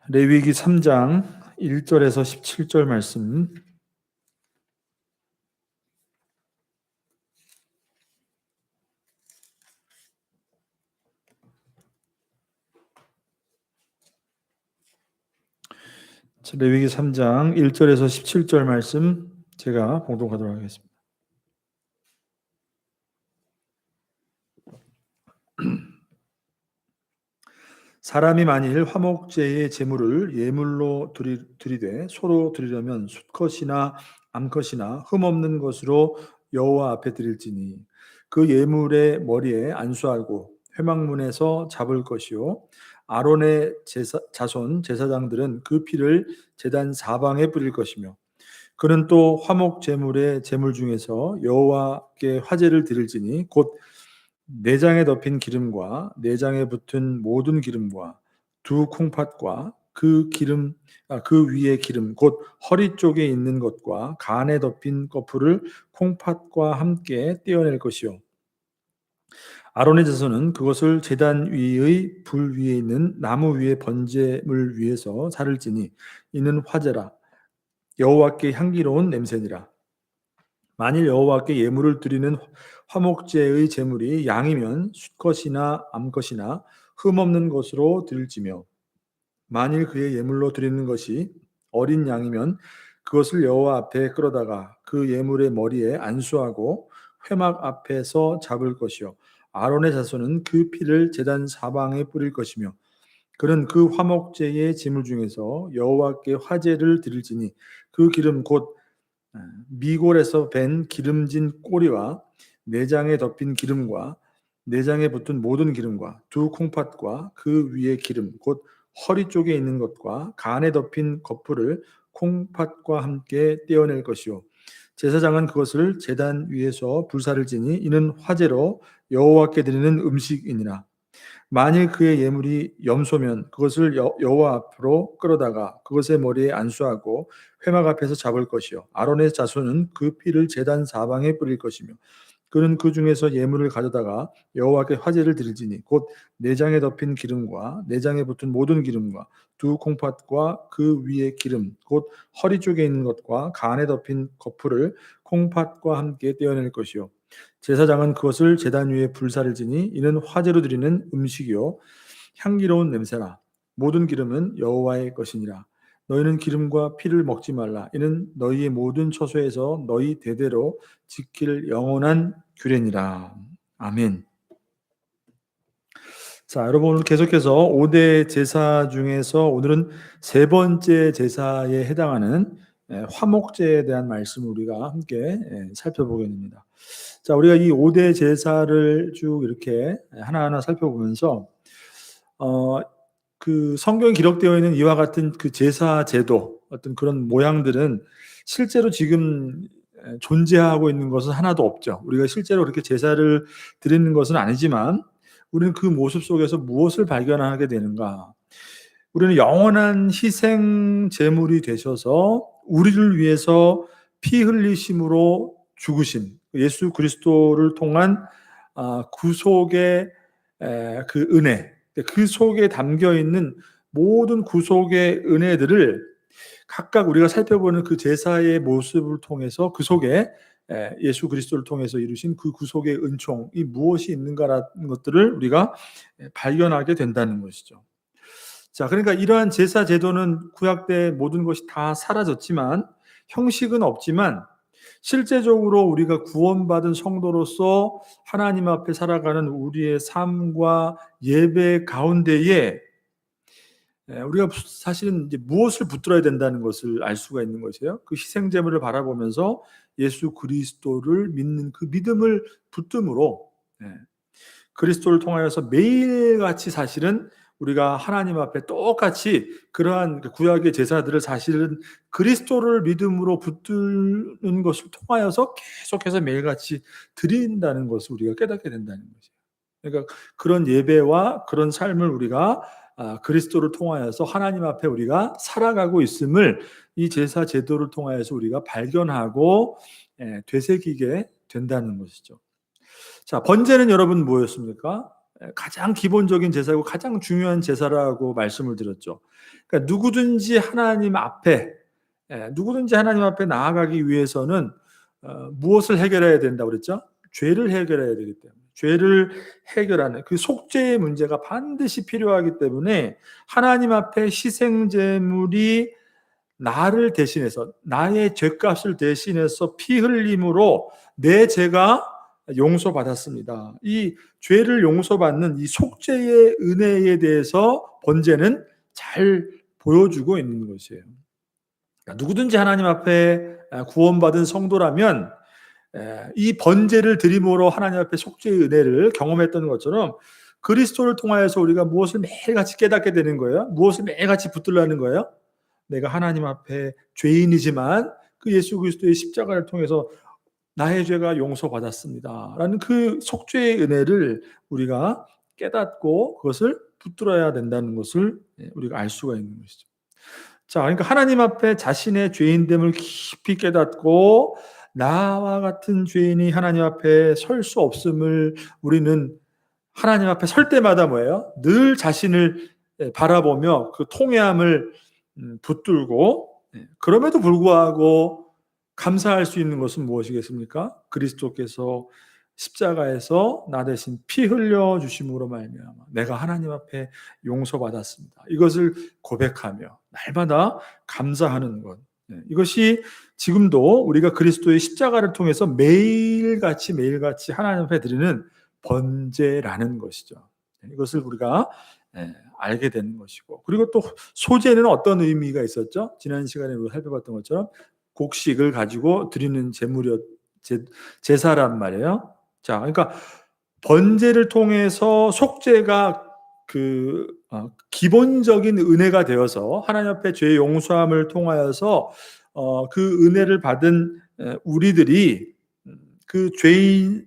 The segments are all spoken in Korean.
레위기 3장 1절에서 17절 말씀. 레위기 3장 1절에서 17절 말씀 제가 봉독하도록 하겠습니다. 사람이 만일 화목제의 제물을 예물로 드리되 소로 드리려면 숫것이나 암컷이나 흠없는 것으로 여호와 앞에 드릴지니 그 예물의 머리에 안수하고 회막문에서 잡을 것이요 아론의 자손 제사장들은 그 피를 제단 사방에 뿌릴 것이며 그는 또 화목 제물의 제물 중에서 여호와께 화제를 드릴지니 곧 내장에 덮인 기름과 내장에 붙은 모든 기름과 두 콩팥과 그 기름 그 위에 기름 곧 허리 쪽에 있는 것과 간에 덮인 거풀을 콩팥과 함께 떼어낼 것이요 아론의 자손은 그것을 제단 위의 불 위에 있는 나무 위에 번제물 위에서 사를지니 이는 화제라 여호와께 향기로운 냄새니라. 만일 여호와께 예물을 드리는 화목제의 제물이 양이면 수컷이나 암컷이나 흠없는 것으로 드릴지며 만일 그의 예물로 드리는 것이 어린 양이면 그것을 여호와 앞에 끌어다가 그 예물의 머리에 안수하고 회막 앞에서 잡을 것이요 아론의 자손은 그 피를 제단 사방에 뿌릴 것이며 그는 그 화목제의 제물 중에서 여호와께 화제를 드릴지니 그 기름 곧 미골에서 밴 기름진 꼬리와 내장에 덮인 기름과 내장에 붙은 모든 기름과 두 콩팥과 그 위에 기름 곧 허리 쪽에 있는 것과 간에 덮인 거풀을 콩팥과 함께 떼어낼 것이요 제사장은 그것을 제단 위에서 불사를 지니 이는 화제로 여호와께 드리는 음식이니라. 만일 그의 예물이 염소면 그것을 여호와 앞으로 끌어다가 그것의 머리에 안수하고 회막 앞에서 잡을 것이요 아론의 자손은 그 피를 제단 사방에 뿌릴 것이며 그는 그 중에서 예물을 가져다가 여호와께 화제를 드릴지니 곧 내장에 덮인 기름과 내장에 붙은 모든 기름과 두 콩팥과 그 위에 기름 곧 허리 쪽에 있는 것과 간에 덮인 거풀을 콩팥과 함께 떼어낼 것이요 제사장은 그것을 제단 위에 불사를 지니 이는 화제로 드리는 음식이요 향기로운 냄새라 모든 기름은 여호와의 것이니라. 너희는 기름과 피를 먹지 말라. 이는 너희의 모든 처소에서 너희 대대로 지킬 영원한 규례니라. 아멘. 자, 여러분 오늘 계속해서 5대 제사 중에서 오늘은 세 번째 제사에 해당하는 화목제에 대한 말씀을 우리가 함께 살펴보게 됩니다. 자, 우리가 이 5대 제사를 쭉 이렇게 하나하나 살펴보면서 그 성경에 기록되어 있는 이와 같은 그 제사 제도 어떤 그런 모양들은 실제로 지금 존재하고 있는 것은 하나도 없죠. 우리가 실제로 그렇게 제사를 드리는 것은 아니지만 우리는 그 모습 속에서 무엇을 발견하게 되는가? 우리는 영원한 희생 제물이 되셔서 우리를 위해서 피 흘리심으로 죽으신 예수 그리스도를 통한 구속의 그 은혜, 그 속에 담겨 있는 모든 구속의 은혜들을 각각 우리가 살펴보는 그 제사의 모습을 통해서 그 속에 예수 그리스도를 통해서 이루신 그 구속의 은총이 무엇이 있는가라는 것들을 우리가 발견하게 된다는 것이죠. 자, 그러니까 이러한 제사 제도는 구약 때 모든 것이 다 사라졌지만 형식은 없지만 실제적으로 우리가 구원받은 성도로서 하나님 앞에 살아가는 우리의 삶과 예배 가운데에 우리가 사실은 이제 무엇을 붙들어야 된다는 것을 알 수가 있는 것이에요. 그 희생 제물을 바라보면서 예수 그리스도를 믿는 그 믿음을 붙듦으로 그리스도를 통하여서 매일같이 사실은 우리가 하나님 앞에 똑같이 그러한 구약의 제사들을 사실은 그리스도를 믿음으로 붙드는 것을 통하여서 계속해서 매일같이 드린다는 것을 우리가 깨닫게 된다는 거죠. 그러니까 그런 예배와 그런 삶을 우리가 그리스도를 통하여서 하나님 앞에 우리가 살아가고 있음을 이 제사 제도를 통하여서 우리가 발견하고 되새기게 된다는 것이죠. 자, 번제는 여러분 뭐였습니까? 가장 기본적인 제사고 가장 중요한 제사라고 말씀을 드렸죠. 그러니까 누구든지 하나님 앞에 나아가기 위해서는 무엇을 해결해야 된다고 그랬죠? 죄를 해결해야 되기 때문에 죄를 해결하는 그 속죄의 문제가 반드시 필요하기 때문에 하나님 앞에 희생제물이 나를 대신해서 나의 죄값을 대신해서 피 흘림으로 내 죄가 용서받았습니다. 이 죄를 용서받는 이 속죄의 은혜에 대해서 번제는 잘 보여주고 있는 것이에요. 그러니까 누구든지 하나님 앞에 구원받은 성도라면 이 번제를 드림으로 하나님 앞에 속죄의 은혜를 경험했던 것처럼 그리스도를 통하여서 우리가 무엇을 매일같이 깨닫게 되는 거예요? 무엇을 매일같이 붙들라는 거예요? 내가 하나님 앞에 죄인이지만 그 예수 그리스도의 십자가를 통해서 나의 죄가 용서받았습니다 라는 그 속죄의 은혜를 우리가 깨닫고 그것을 붙들어야 된다는 것을 우리가 알 수가 있는 것이죠. 자, 그러니까 하나님 앞에 자신의 죄인됨을 깊이 깨닫고 나와 같은 죄인이 하나님 앞에 설 수 없음을 우리는 하나님 앞에 설 때마다 뭐예요? 늘 자신을 바라보며 그 통회함을 붙들고 그럼에도 불구하고 감사할 수 있는 것은 무엇이겠습니까? 그리스도께서 십자가에서 나 대신 피 흘려 주심으로 말미암아 내가 하나님 앞에 용서받았습니다. 이것을 고백하며 날마다 감사하는 것. 이것이 지금도 우리가 그리스도의 십자가를 통해서 매일같이 하나님 앞에 드리는 번제라는 것이죠. 이것을 우리가 알게 되는 것이고, 그리고 또 소제는 어떤 의미가 있었죠? 지난 시간에 우리가 살펴봤던 것처럼 곡식을 가지고 드리는 제사란 말이에요. 자, 그러니까 번제를 통해서 속죄가 기본적인 은혜가 되어서 하나님 앞에 죄 용서함을 통하여서 그 은혜를 받은 우리들이 그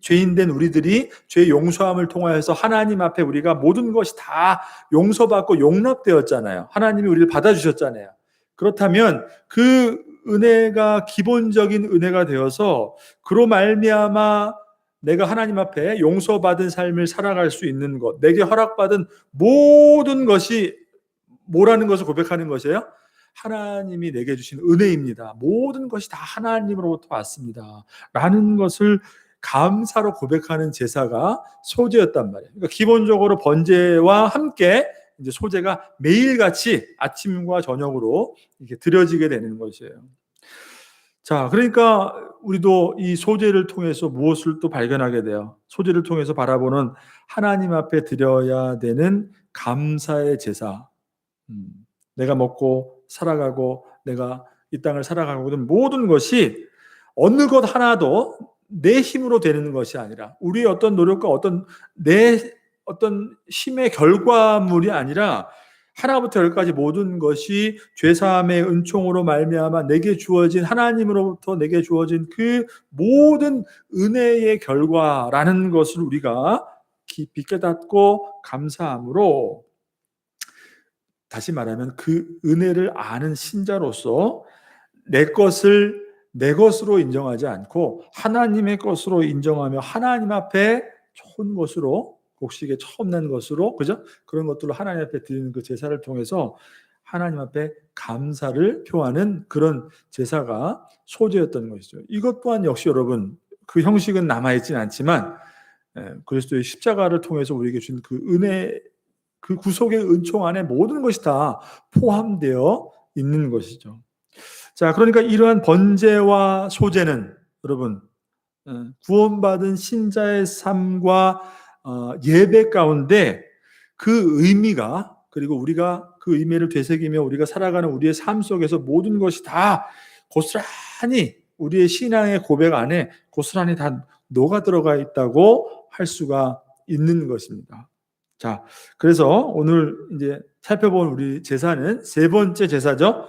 죄인된 우리들이 죄 용서함을 통하여서 하나님 앞에 우리가 모든 것이 다 용서받고 용납되었잖아요. 하나님이 우리를 받아주셨잖아요. 그렇다면 그 은혜가 기본적인 은혜가 되어서 그로 말미암아 내가 하나님 앞에 용서받은 삶을 살아갈 수 있는 것, 내게 허락받은 모든 것이 뭐라는 것을 고백하는 것이에요? 하나님이 내게 주신 은혜입니다. 모든 것이 다 하나님으로부터 왔습니다. 라는 것을 감사로 고백하는 제사가 소제였단 말이에요. 그러니까 기본적으로 번제와 함께 이제 소제가 매일같이 아침과 저녁으로 이렇게 드려지게 되는 것이에요. 자, 그러니까 우리도 이 소제를 통해서 무엇을 또 발견하게 돼요? 소제를 통해서 바라보는 하나님 앞에 드려야 되는 감사의 제사. 내가 먹고 살아가고 내가 이 땅을 살아가고 있는 모든 것이 어느 것 하나도 내 힘으로 되는 것이 아니라 우리의 어떤 노력과 내 힘의 결과물이 아니라 하나부터 열까지 모든 것이 죄사함의 은총으로 말미암아 내게 주어진 하나님으로부터 내게 주어진 그 모든 은혜의 결과라는 것을 우리가 깊이 깨닫고 감사함으로, 다시 말하면 그 은혜를 아는 신자로서 내 것을 내 것으로 인정하지 않고 하나님의 것으로 인정하며 하나님 앞에 좋은 것으로, 곡식에 처음 난 것으로, 그죠? 그런 것들로 하나님 앞에 드리는 그 제사를 통해서 하나님 앞에 감사를 표하는 그런 제사가 소제였던 것이죠. 이것 또한 역시 여러분 그 형식은 남아있지는 않지만 그리스도의 십자가를 통해서 우리에게 준 그 은혜, 그 구속의 은총 안에 모든 것이 다 포함되어 있는 것이죠. 자, 그러니까 이러한 번제와 소제는 여러분 구원받은 신자의 삶과 예배 가운데 그 의미가, 그리고 우리가 그 의미를 되새기며 우리가 살아가는 우리의 삶 속에서 모든 것이 다 고스란히 우리의 신앙의 고백 안에 고스란히 다 녹아 들어가 있다고 할 수가 있는 것입니다. 자, 그래서 오늘 이제 살펴본 우리 제사는 세 번째 제사죠.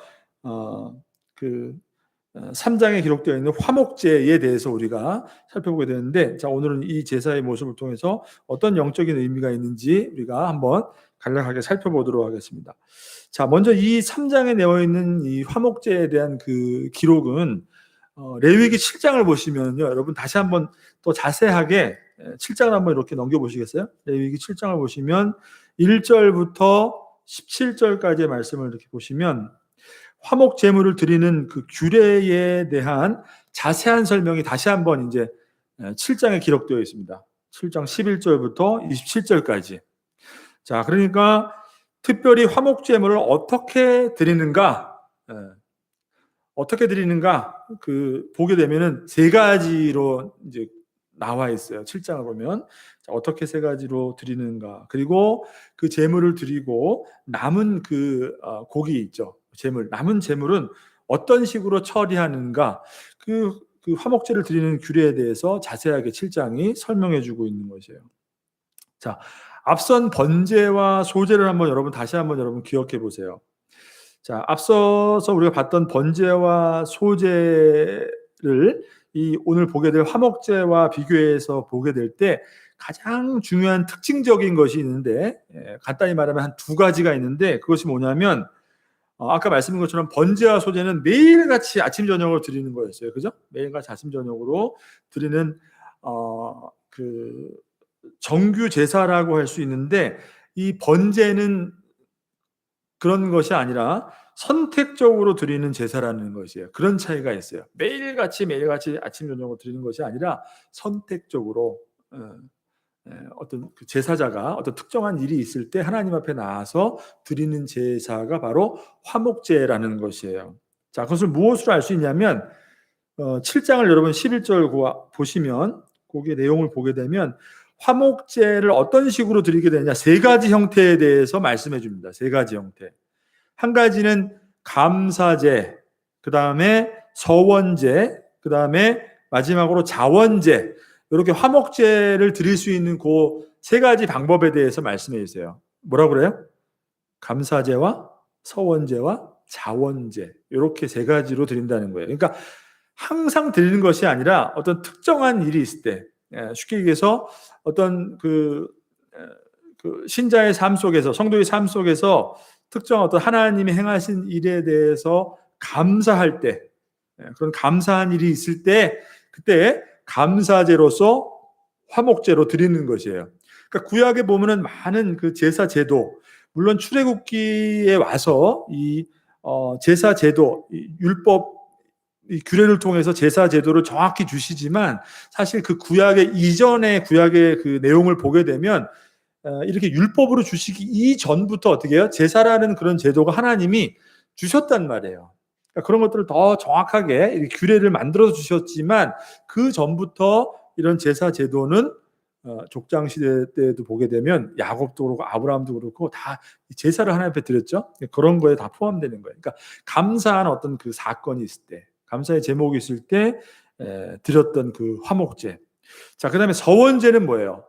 3장에 기록되어 있는 화목제에 대해서 우리가 살펴보게 되는데, 자, 오늘은 이 제사의 모습을 통해서 어떤 영적인 의미가 있는지 우리가 한번 간략하게 살펴보도록 하겠습니다. 자, 먼저 이 3장에 내어 있는 이 화목제에 대한 그 기록은 레위기 7장을 보시면요, 여러분 다시 한번 더 자세하게 7장을 한번 이렇게 넘겨보시겠어요? 레위기 7장을 보시면 1절부터 17절까지의 말씀을 이렇게 보시면 화목 제물을 드리는 그 규례에 대한 자세한 설명이 다시 한번 이제 7장에 기록되어 있습니다. 7장 11절부터 27절까지. 자, 그러니까 특별히 화목 제물을 어떻게 드리는가? 어떻게 드리는가? 보게 되면은 세 가지로 이제 나와 있어요. 7장을 보면. 자, 어떻게 세 가지로 드리는가? 그리고 그 제물을 드리고 남은 고기 있죠. 남은 제물은 어떤 식으로 처리하는가? 그 화목제를 드리는 규례에 대해서 자세하게 7장이 설명해 주고 있는 것이에요. 자, 앞선 번제와 소제를 한번 다시 한번 여러분 기억해 보세요. 자, 앞서서 우리가 봤던 번제와 소제를 오늘 보게 될 화목제와 비교해서 보게 될 때 가장 중요한 특징적인 것이 있는데, 간단히 말하면 한 두 가지가 있는데, 그것이 뭐냐면 아까 말씀드린 것처럼 번제와 소제는 매일같이 아침 저녁으로 드리는 거였어요. 그죠? 매일같이 아침 저녁으로 드리는 정규 제사라고 할 수 있는데, 이 번제는 그런 것이 아니라 선택적으로 드리는 제사라는 것이에요. 그런 차이가 있어요. 매일같이 아침 저녁으로 드리는 것이 아니라 선택적으로 어떤 제사자가 어떤 특정한 일이 있을 때 하나님 앞에 나와서 드리는 제사가 바로 화목제라는 것이에요. 자, 그것을 무엇으로 알 수 있냐면 7장을 여러분 11절 보시면 거기에 내용을 보게 되면 화목제를 어떤 식으로 드리게 되느냐, 세 가지 형태에 대해서 말씀해 줍니다. 세 가지 형태. 한 가지는 감사제, 그 다음에 서원제, 그 다음에 마지막으로 자원제, 이렇게 화목제를 드릴 수 있는 그 세 가지 방법에 대해서 말씀해 주세요. 뭐라고 그래요? 감사제와 서원제와 자원제, 이렇게 세 가지로 드린다는 거예요. 그러니까 항상 드리는 것이 아니라 어떤 특정한 일이 있을 때, 쉽게 얘기해서 어떤 신자의 삶 속에서, 성도의 삶 속에서 특정 어떤 하나님이 행하신 일에 대해서 감사할 때, 그런 감사한 일이 있을 때, 그때 감사제로서 화목제로 드리는 것이에요. 그러니까 구약에 보면은 많은 제사 제도, 물론 출애굽기에 와서 이 제사 제도, 율법, 이 규례를 통해서 제사 제도를 정확히 주시지만, 사실 그 구약의 이전의 구약의 내용을 보게 되면 이렇게 율법으로 주시기 이전부터 어떻게 해요? 제사라는 그런 제도가 하나님이 주셨단 말이에요. 그러니까 그런 것들을 더 정확하게 이렇게 규례를 만들어서 주셨지만, 그 전부터 이런 제사 제도는 족장 시대 때도 보게 되면 야곱도 그렇고 아브라함도 그렇고 다 제사를 하나님 앞에 드렸죠. 그런 거에 다 포함되는 거예요. 그러니까 감사한 어떤 사건이 있을 때, 감사의 제목이 있을 때 드렸던 화목제. 자, 그다음에 서원제는 뭐예요?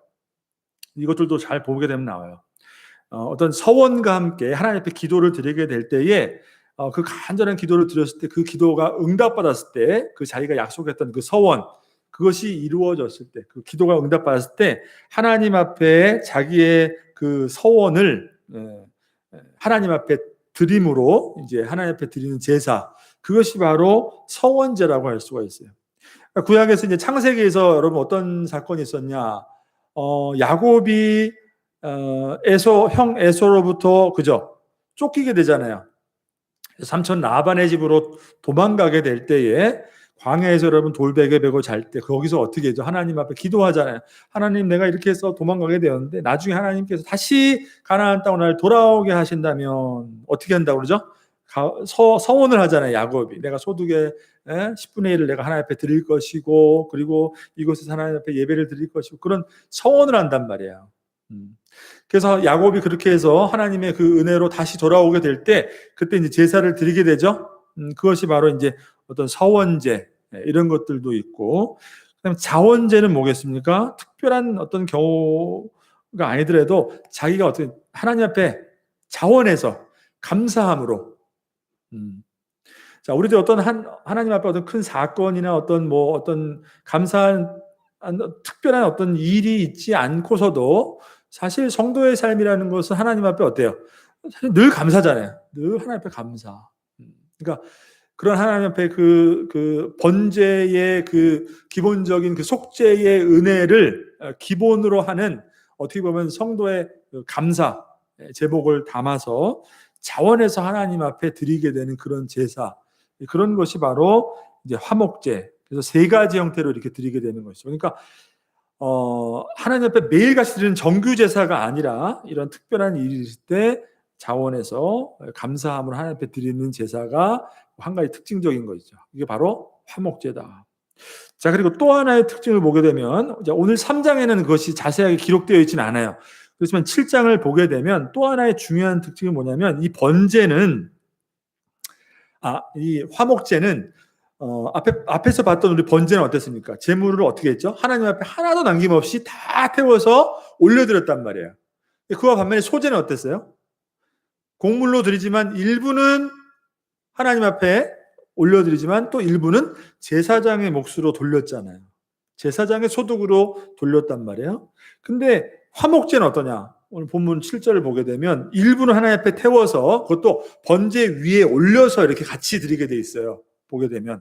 이것들도 잘 보게 되면 나와요. 어떤 서원과 함께 하나님 앞에 기도를 드리게 될 때에 그 간절한 기도를 드렸을 때, 그 기도가 응답받았을 때, 자기가 약속했던 서원, 그것이 이루어졌을 때, 그 기도가 응답받았을 때 하나님 앞에 자기의 서원을 하나님 앞에 드림으로 이제 하나님 앞에 드리는 제사, 그것이 바로 서원제라고 할 수가 있어요. 구약에서 이제 창세기에서 여러분 어떤 사건이 있었냐? 야곱이 형 에서로부터 그죠? 쫓기게 되잖아요. 삼촌 라반의 집으로 도망가게 될 때에 광야에서 여러분 돌베개 베고 잘 때 거기서 어떻게 해죠? 하나님 앞에 기도하잖아요. 하나님, 내가 이렇게 해서 도망가게 되었는데 나중에 하나님께서 다시 가나안 땅으로 날 돌아오게 하신다면 어떻게 한다고 그러죠? 서원을 하잖아요. 야곱이 내가 소득의 10분의 1을 내가 하나님 앞에 드릴 것이고, 그리고 이곳에서 하나님 앞에 예배를 드릴 것이고, 그런 서원을 한단 말이에요. 그래서 야곱이 그렇게 해서 하나님의 은혜로 다시 돌아오게 될 때, 그때 이제 제사를 드리게 되죠. 그것이 바로 이제 어떤 서원제, 이런 것들도 있고, 그다음에 자원제는 뭐겠습니까? 특별한 어떤 경우가 아니더라도 자기가 어떤 하나님 앞에 자원해서 감사함으로, 자, 우리들 어떤 하나님 앞에 어떤 큰 사건이나 어떤 감사한 특별한 어떤 일이 있지 않고서도 사실 성도의 삶이라는 것은 하나님 앞에 어때요? 사실 늘 감사잖아요. 늘 하나님 앞에 감사. 그러니까 그런 하나님 앞에 그 번제의 그 기본적인 그 속죄의 은혜를 기본으로 하는, 어떻게 보면 성도의 그 감사, 제복을 담아서 자원해서 하나님 앞에 드리게 되는 그런 제사, 그런 것이 바로 이제 화목제. 그래서 세 가지 형태로 이렇게 드리게 되는 것이죠. 그러니까 하나님 앞에 매일같이 드리는 정규 제사가 아니라 이런 특별한 일이 있을 때 자원해서 감사함을 하나님 앞에 드리는 제사가 한 가지 특징적인 것이죠. 이게 바로 화목제다. 자, 그리고 또 하나의 특징을 보게 되면, 오늘 3장에는 그것이 자세하게 기록되어 있지는 않아요. 그렇지만 7장을 보게 되면 또 하나의 중요한 특징이 뭐냐면, 이 번제는, 이 화목제는, 앞에서 봤던 우리 번제는 어땠습니까? 제물을 어떻게 했죠? 하나님 앞에 하나도 남김없이 다 태워서 올려드렸단 말이에요. 그와 반면에 소제는 어땠어요? 곡물로 드리지만 일부는 하나님 앞에 올려드리지만 또 일부는 제사장의 몫으로 돌렸잖아요. 제사장의 소득으로 돌렸단 말이에요. 근데 화목제는 어떠냐? 오늘 본문 7절을 보게 되면 일부는 하나님 앞에 태워서, 그것도 번제 위에 올려서 이렇게 같이 드리게 돼 있어요. 보게 되면.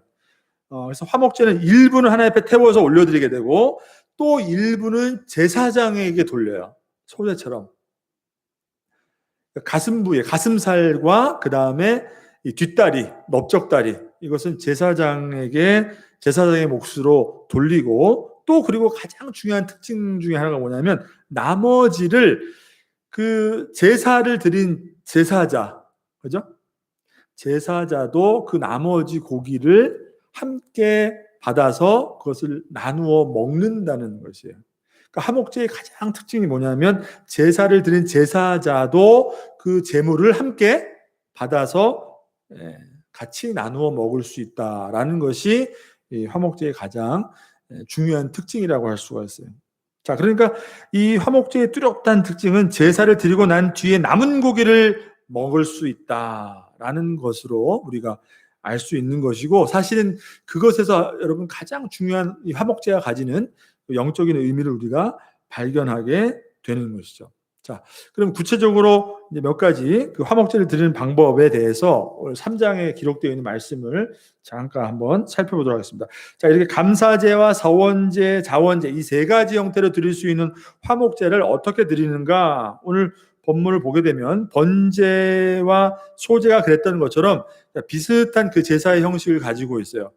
그래서 화목제는 일부는 하나님 앞에 태워서 올려드리게 되고 또 일부는 제사장에게 돌려요. 소제처럼. 가슴 부에, 가슴살과 그 다음에 이 뒷다리, 넓적다리, 이것은 제사장의 몫으로 돌리고, 또 그리고 가장 중요한 특징 중에 하나가 뭐냐면 나머지를 그 제사를 드린 제사자, 그죠? 제사자도 그 나머지 고기를 함께 받아서 그것을 나누어 먹는다는 것이에요. 그러니까 화목제의 가장 특징이 뭐냐면 제사를 드린 제사자도 그 제물을 함께 받아서 같이 나누어 먹을 수 있다라는 것이 이 화목제의 가장 중요한 특징이라고 할 수가 있어요. 자, 그러니까 이 화목제의 뚜렷한 특징은 제사를 드리고 난 뒤에 남은 고기를 먹을 수 있다라는 것으로 우리가 알 수 있는 것이고, 사실은 그것에서 여러분 가장 중요한 이 화목제가 가지는 영적인 의미를 우리가 발견하게 되는 것이죠. 자, 그럼 구체적으로 이제 몇 가지 그 화목제를 드리는 방법에 대해서 3장에 기록되어 있는 말씀을 잠깐 한번 살펴보도록 하겠습니다. 자, 이렇게 감사제와 서원제, 자원제 이 세 가지 형태로 드릴 수 있는 화목제를 어떻게 드리는가? 오늘 본문을 보게 되면 번제와 소제가 그랬던 것처럼 비슷한 그 제사의 형식을 가지고 있어요.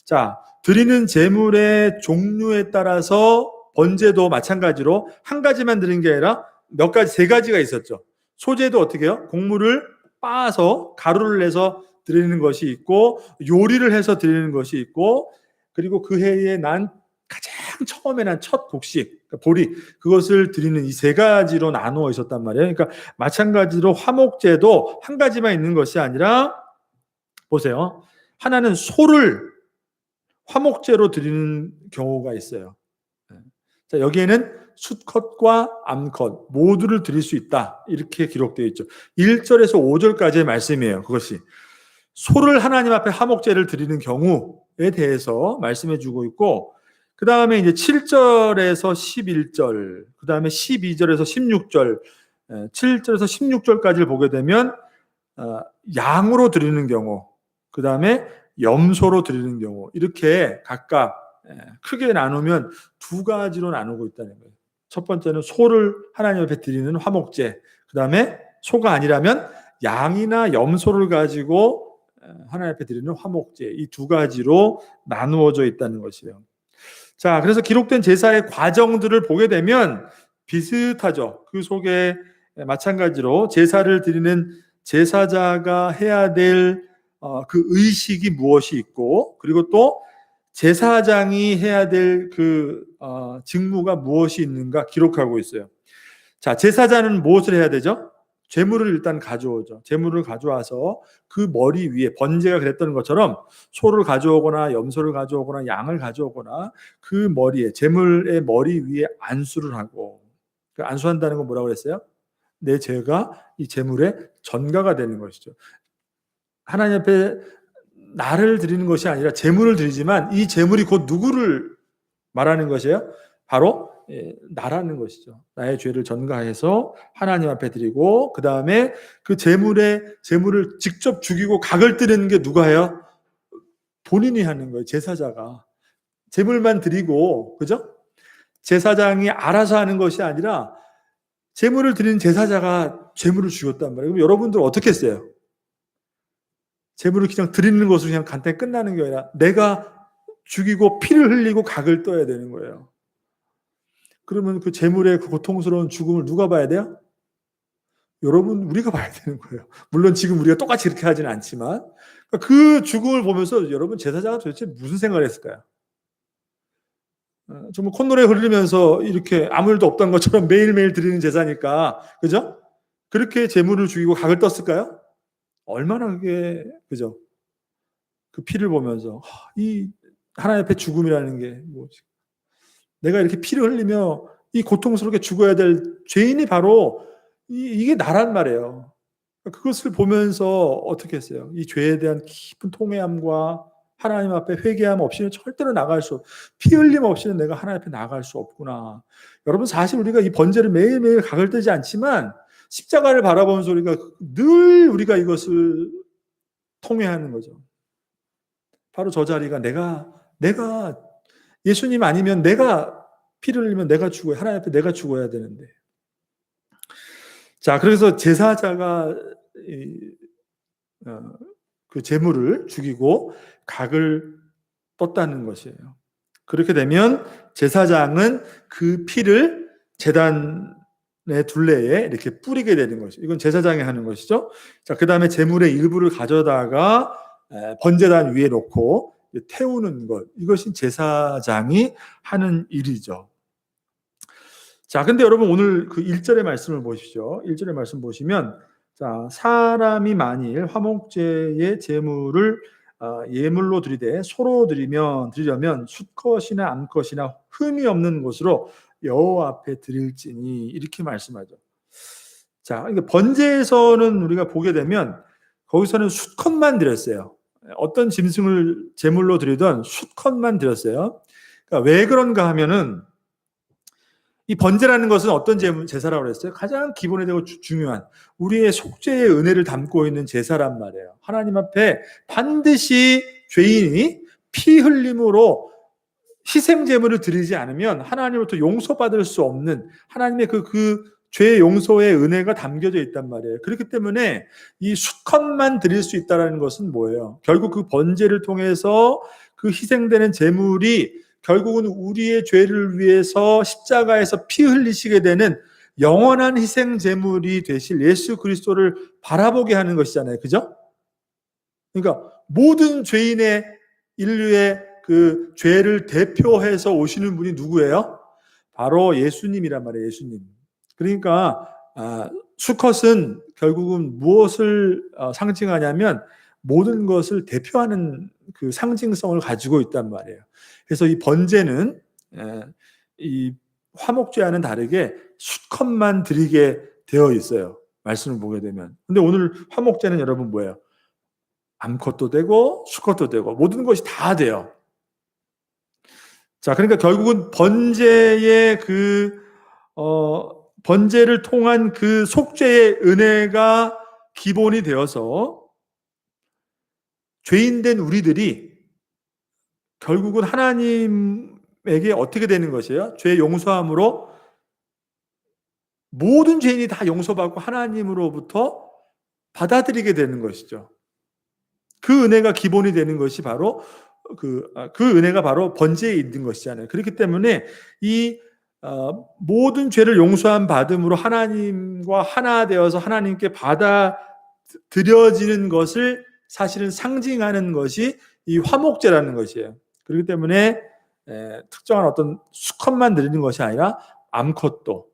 자, 드리는 제물의 종류에 따라서 번제도 마찬가지로 한 가지만 드리는 게 아니라 몇 가지, 세 가지가 있었죠. 소제도 어떻게 해요? 곡물을 빻아서 가루를 내서 드리는 것이 있고, 요리를 해서 드리는 것이 있고, 그리고 그 해에 난 가장 처음에 난 첫 곡식, 보리, 그것을 드리는 이 세 가지로 나누어 있었단 말이에요. 그러니까 마찬가지로 화목제도 한 가지만 있는 것이 아니라, 보세요. 하나는 소를 화목제로 드리는 경우가 있어요. 자, 여기에는 수컷과 암컷 모두를 드릴 수 있다, 이렇게 기록되어 있죠. 1절에서 5절까지의 말씀이에요. 그것이 소를 하나님 앞에 화목제를 드리는 경우에 대해서 말씀해 주고 있고, 그 다음에 이제 7절에서 11절, 그 다음에 12절에서 16절, 7절에서 16절까지를 보게 되면 양으로 드리는 경우, 그 다음에 염소로 드리는 경우, 이렇게 각각 크게 나누면 두 가지로 나누고 있다는 거예요. 첫 번째는 소를 하나님 앞에 드리는 화목제, 그 다음에 소가 아니라면 양이나 염소를 가지고 하나님 앞에 드리는 화목제, 이 두 가지로 나누어져 있다는 것이에요. 자, 그래서 기록된 제사의 과정들을 보게 되면 비슷하죠. 그 속에 마찬가지로 제사를 드리는 제사자가 해야 될 그 의식이 무엇이 있고, 그리고 또 제사장이 해야 될 그 직무가 무엇이 있는가 기록하고 있어요. 자, 제사장은 무엇을 해야 되죠? 제물을 일단 가져오죠. 제물을 가져와서 그 머리 위에, 번제가 그랬던 것처럼 소를 가져오거나 염소를 가져오거나 양을 가져오거나 그 머리에, 제물의 머리 위에 안수를 하고, 그 안수한다는 건 뭐라고 그랬어요? 내 죄가 이 제물의 전가가 되는 것이죠. 하나님 앞에 나를 드리는 것이 아니라 제물을 드리지만 이 제물이 곧 누구를 말하는 것이에요? 바로 나라는 것이죠. 나의 죄를 전가해서 하나님 앞에 드리고, 그 다음에 그 제물을 직접 죽이고 각을 뜨는 게 누가 해요? 본인이 하는 거예요. 제사자가. 제물만 드리고, 그죠? 제사장이 알아서 하는 것이 아니라 제물을 드리는 제사자가 제물을 죽였단 말이에요. 그럼 여러분들 어떻게 했어요? 제물을 그냥 드리는 것으로 그냥 간단히 끝나는 게 아니라 내가 죽이고 피를 흘리고 각을 떠야 되는 거예요. 그러면 그 제물의 그 고통스러운 죽음을 누가 봐야 돼요? 여러분, 우리가 봐야 되는 거예요. 물론 지금 우리가 똑같이 이렇게 하지는 않지만 그 죽음을 보면서 여러분, 제사장은 도대체 무슨 생각을 했을까요? 정말 콧노래 흐르면서 이렇게 아무 일도 없던 것처럼 매일매일 드리는 제사니까, 그죠? 그렇게 제물을 죽이고 각을 떴을까요? 얼마나 그게, 그죠? 그 피를 보면서 이 하나님 앞에 죽음이라는 게 뭐지? 내가 이렇게 피를 흘리며 이 고통스럽게 죽어야 될 죄인이 바로 이게 나란 말이에요. 그것을 보면서 어떻게 했어요? 이 죄에 대한 깊은 통회함과 하나님 앞에 회개함 없이는 절대로 나갈 수, 피 흘림 없이는 내가 하나님 앞에 나갈 수 없구나. 여러분, 사실 우리가 이 번제를 매일매일 각을 뜨지 않지만 십자가를 바라보면서 우리가 늘 우리가 이것을 통회하는 거죠. 바로 저 자리가 내가 예수님 아니면 내가 피를 흘리면 내가 죽어야, 하나님 앞에 내가 죽어야 되는데. 자, 그래서 제사자가 그 제물을 죽이고 각을 떴다는 것이에요. 그렇게 되면 제사장은 그 피를 제단의 둘레에 이렇게 뿌리게 되는 것이죠. 이건 제사장이 하는 것이죠. 자, 그 다음에 제물의 일부를 가져다가 번제단 위에 놓고 태우는 것, 이것이 제사장이 하는 일이죠. 자, 근데 여러분, 오늘 그 1절의 말씀을 보십시오. 1절의 말씀 보시면, 자, 사람이 만일 화목제의 제물을 예물로 드리되 소로 드리려면 숫것이나 암것이나 흠이 없는 것으로 여호와 앞에 드릴지니, 이렇게 말씀하죠. 자, 그러니까 번제에서는 우리가 보게 되면 거기서는 숫것만 드렸어요. 어떤 짐승을 제물로 드리던 숫것만 드렸어요. 그러니까 왜 그런가 하면은, 이 번제라는 것은 어떤 제사라고 그랬어요? 가장 기본에 되고 중요한 우리의 속죄의 은혜를 담고 있는 제사란 말이에요. 하나님 앞에 반드시 죄인이 피 흘림으로 희생 제물을 드리지 않으면 하나님으로부터 용서받을 수 없는 하나님의 그 죄 용서의 은혜가 담겨져 있단 말이에요. 그렇기 때문에 이 수컷만 드릴 수 있다는 것은 뭐예요? 결국 그 번제를 통해서 그 희생되는 제물이 결국은 우리의 죄를 위해서 십자가에서 피 흘리시게 되는 영원한 희생 제물이 되실 예수 그리스도를 바라보게 하는 것이잖아요. 그죠? 그러니까 모든 죄인의 인류의 그 죄를 대표해서 오시는 분이 누구예요? 바로 예수님이란 말이에요. 예수님. 그러니까 수컷은 결국은 무엇을 상징하냐면 모든 것을 대표하는 그 상징성을 가지고 있단 말이에요. 그래서 이 번제는 이 화목제와는 다르게 수컷만 드리게 되어 있어요. 말씀을 보게 되면. 근데 오늘 화목제는 여러분 뭐예요? 암컷도 되고 수컷도 되고 모든 것이 다 돼요. 자, 그러니까 결국은 번제의 번제를 통한 그 속죄의 은혜가 기본이 되어서 죄인된 우리들이 결국은 하나님에게 어떻게 되는 것이에요? 죄 용서함으로 모든 죄인이 다 용서받고 하나님으로부터 받아들이게 되는 것이죠. 그 은혜가 기본이 되는 것이 바로 그 은혜가 바로 번제에 있는 것이잖아요. 그렇기 때문에 이 모든 죄를 용서함 받음으로 하나님과 하나 되어서 하나님께 받아들여지는 것을 사실은 상징하는 것이 이 화목제라는 것이에요. 그렇기 때문에 특정한 어떤 수컷만 드리는 것이 아니라 암컷도,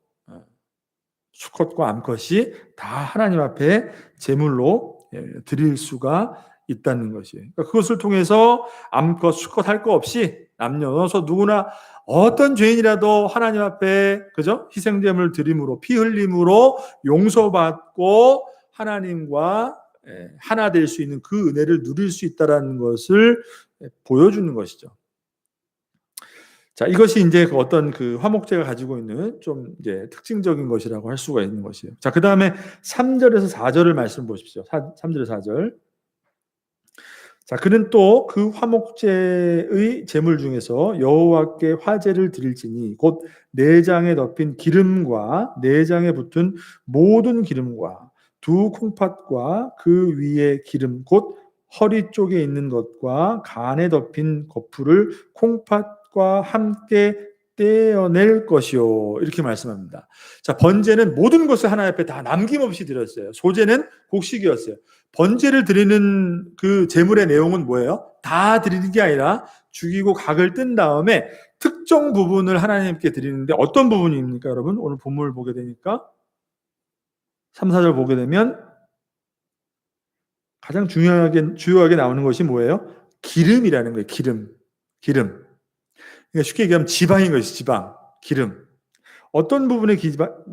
수컷과 암컷이 다 하나님 앞에 제물로 드릴 수가 있다는 것이에요. 그러니까 그것을 통해서 암컷, 수컷 할 거 없이 남녀노소 누구나 어떤 죄인이라도 하나님 앞에 그죠? 희생제물 드림으로 피 흘림으로 용서받고 하나님과 하나 될 수 있는 그 은혜를 누릴 수 있다라는 것을 보여주는 것이죠. 자, 이것이 이제 어떤 그 화목제가 가지고 있는 좀 이제 특징적인 것이라고 할 수가 있는 것이에요. 자, 그 다음에 3절에서 4절을 말씀 보십시오. 3절에서 4절. 자, 그는 또 그 화목제의 제물 중에서 여호와께 화제를 드릴지니 곧 내장에 덮인 기름과 내장에 붙은 모든 기름과 두 콩팥과 그 위에 기름 곧 허리 쪽에 있는 것과 간에 덮인 거풀을 콩팥과 함께 떼어낼 것이요. 이렇게 말씀합니다. 자, 번제는 모든 것을 하나님 앞에 다 남김없이 드렸어요. 소제는 곡식이었어요. 번제를 드리는 그 제물의 내용은 뭐예요? 다 드리는 게 아니라 죽이고 각을 뜬 다음에 특정 부분을 하나님께 드리는데 어떤 부분입니까, 여러분? 오늘 본문을 보게 되니까 3, 4절 보게 되면 가장 주요하게 나오는 것이 뭐예요? 기름이라는 거예요. 기름. 그러니까 쉽게 얘기하면 지방인 것이 지방. 기름. 어떤 부분의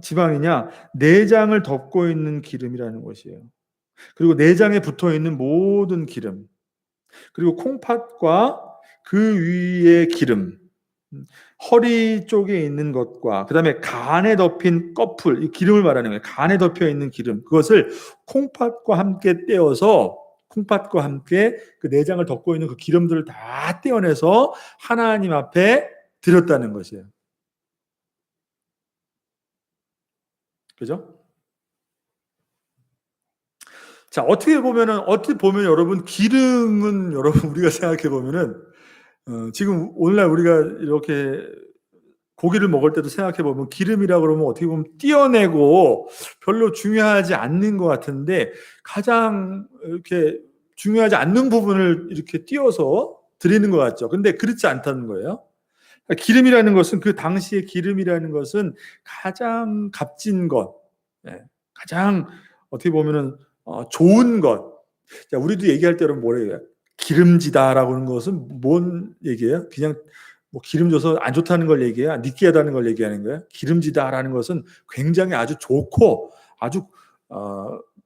지방이냐? 내장을 덮고 있는 기름이라는 것이에요. 그리고 내장에 붙어 있는 모든 기름. 그리고 콩팥과 그 위에 기름, 허리 쪽에 있는 것과 그 다음에 간에 덮인 꺼풀, 이 기름을 말하는 거예요. 간에 덮여 있는 기름, 그것을 콩팥과 함께 떼어서 콩팥과 함께 그 내장을 덮고 있는 그 기름들을 다 떼어내서 하나님 앞에 드렸다는 것이에요. 그죠? 자, 어떻게 보면 여러분, 기름은 여러분, 우리가 생각해 보면은, 지금 오늘날 우리가 이렇게 고기를 먹을 때도 생각해 보면 기름이라 그러면 어떻게 보면 띄어내고 별로 중요하지 않는 것 같은데 가장 이렇게 중요하지 않는 부분을 이렇게 띄어서 드리는 것 같죠. 근데 그렇지 않다는 거예요. 기름이라는 것은 그 당시의 기름이라는 것은 가장 값진 것, 예, 가장 어떻게 보면은 좋은 것. 자, 우리도 얘기할 때 여러분 뭐라 해요? 기름지다라고 하는 것은 뭔 얘기예요? 그냥 뭐 기름 줘서 안 좋다는 걸 얘기해요? 느끼하다는 걸 얘기하는 거예요? 기름지다라는 것은 굉장히 아주 좋고 아주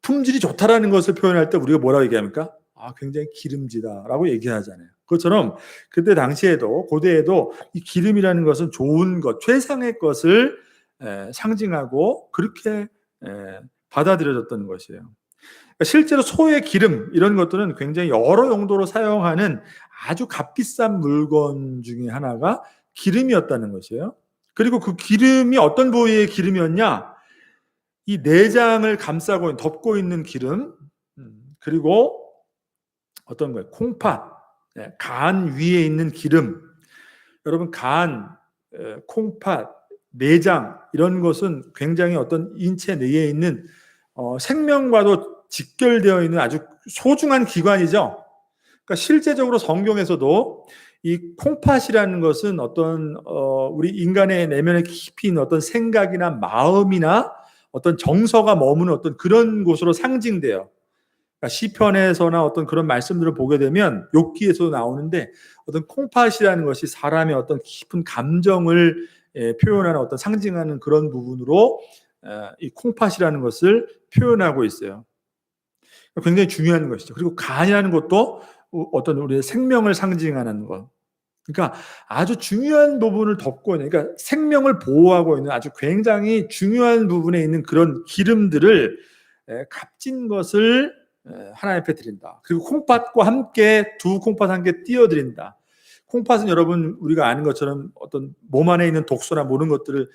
품질이 좋다라는 것을 표현할 때 우리가 뭐라고 얘기합니까? 굉장히 기름지다라고 얘기하잖아요. 그것처럼 그때 당시에도 고대에도 이 기름이라는 것은 좋은 것, 최상의 것을 상징하고 그렇게 받아들여졌던 것이에요. 실제로 소의 기름 이런 것들은 굉장히 여러 용도로 사용하는 아주 값비싼 물건 중에 하나가 기름이었다는 것이에요. 그리고 그 기름이 어떤 부위의 기름이었냐? 이 내장을 감싸고 덮고 있는 기름, 그리고 어떤 거예요? 콩팥, 간 위에 있는 기름. 여러분, 간, 콩팥, 내장 이런 것은 굉장히 어떤 인체 내에 있는 생명과도 직결되어 있는 아주 소중한 기관이죠. 그러니까 실제적으로 성경에서도 이 콩팥이라는 것은 어떤 우리 인간의 내면에 깊이 있는 어떤 생각이나 마음이나 어떤 정서가 머무는 어떤 그런 곳으로 상징돼요. 그러니까 시편에서나 어떤 그런 말씀들을 보게 되면 욥기에서 나오는데 어떤 콩팥이라는 것이 사람의 어떤 깊은 감정을 표현하는 어떤 상징하는 그런 부분으로 이 콩팥이라는 것을 표현하고 있어요. 굉장히 중요한 것이죠. 그리고 간이라는 것도 어떤 우리의 생명을 상징하는 것. 그러니까 아주 중요한 부분을 덮고 있는, 그러니까 생명을 보호하고 있는 아주 굉장히 중요한 부분에 있는 그런 기름들을 값진 것을 하나님 앞에 드린다. 그리고 콩팥과 함께 두 콩팥 함께 띄워 드린다. 콩팥은 여러분 우리가 아는 것처럼 어떤 몸 안에 있는 독소나 모든 것들을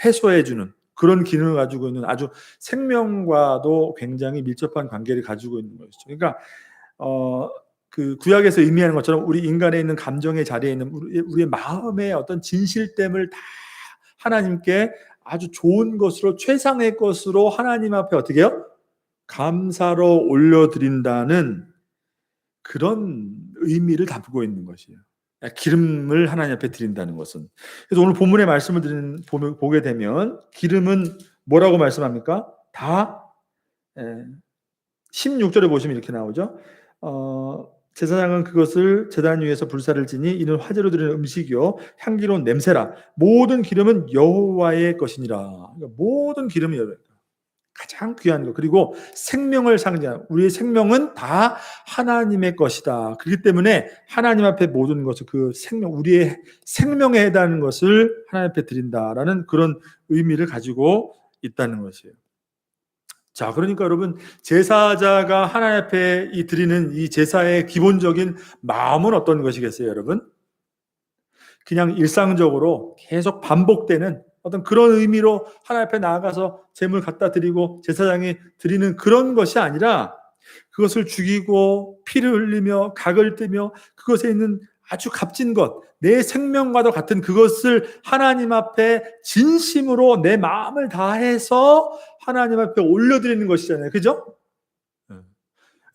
해소해 주는 그런 기능을 가지고 있는 아주 생명과도 굉장히 밀접한 관계를 가지고 있는 것이죠. 그러니까 그 구약에서 의미하는 것처럼 우리 인간에 있는 감정의 자리에 있는 우리의 마음의 어떤 진실됨을 다 하나님께 아주 좋은 것으로 최상의 것으로 하나님 앞에 어떻게 해요? 감사로 올려드린다는 그런 의미를 담고 있는 것이에요. 기름을 하나님 앞에 드린다는 것은. 그래서 오늘 본문의 말씀을 보게 되면 기름은 뭐라고 말씀합니까? 다 16절에 보시면 이렇게 나오죠. 제사장은 그것을 제단 위에서 불사를 지니 이는 화제로 드리는 음식이요 향기로운 냄새라. 모든 기름은 여호와의 것이니라. 그러니까 모든 기름이 가장 귀한 것, 그리고 생명을 상징하는, 우리의 생명은 다 하나님의 것이다. 그렇기 때문에 하나님 앞에 모든 것을 그 생명, 우리의 생명에 해당하는 것을 하나님 앞에 드린다라는 그런 의미를 가지고 있다는 것이에요. 자, 그러니까 여러분, 제사자가 하나님 앞에 드리는 이 제사의 기본적인 마음은 어떤 것이겠어요, 여러분? 그냥 일상적으로 계속 반복되는 어떤 그런 의미로 하나님 앞에 나아가서 제물 갖다 드리고 제사장이 드리는 그런 것이 아니라, 그것을 죽이고 피를 흘리며 각을 뜨며 그것에 있는 아주 값진 것, 내 생명과도 같은 그것을 하나님 앞에 진심으로 내 마음을 다해서 하나님 앞에 올려드리는 것이잖아요. 그죠?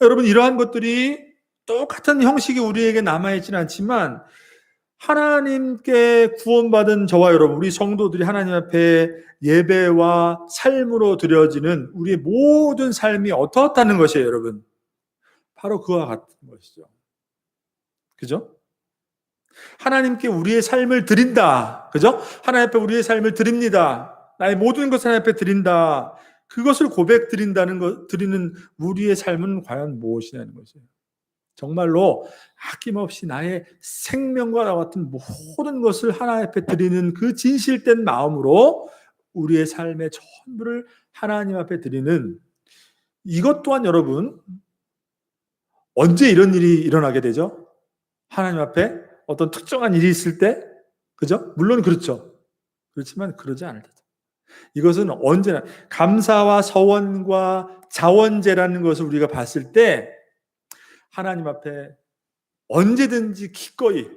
여러분, 이러한 것들이 똑같은 형식이 우리에게 남아있지는 않지만, 하나님께 구원받은 저와 여러분, 우리 성도들이 하나님 앞에 예배와 삶으로 드려지는 우리의 모든 삶이 어떻다는 것이에요, 여러분. 바로 그와 같은 것이죠. 그죠? 하나님께 우리의 삶을 드린다. 그죠? 하나님 앞에 우리의 삶을 드립니다. 나의 모든 것을 하나님 앞에 드린다. 그것을 고백 드린다는 것, 드리는 우리의 삶은 과연 무엇이냐는 것이에요. 정말로 아낌없이 나의 생명과 같은 모든 것을 하나님 앞에 드리는 그 진실된 마음으로 우리의 삶의 전부를 하나님 앞에 드리는, 이것 또한 여러분, 언제 이런 일이 일어나게 되죠? 하나님 앞에 어떤 특정한 일이 있을 때, 그죠? 물론 그렇죠. 그렇지만 그러지 않을 때. 이것은 언제나 감사와 서원과 자원제라는 것을 우리가 봤을 때 하나님 앞에 언제든지 기꺼이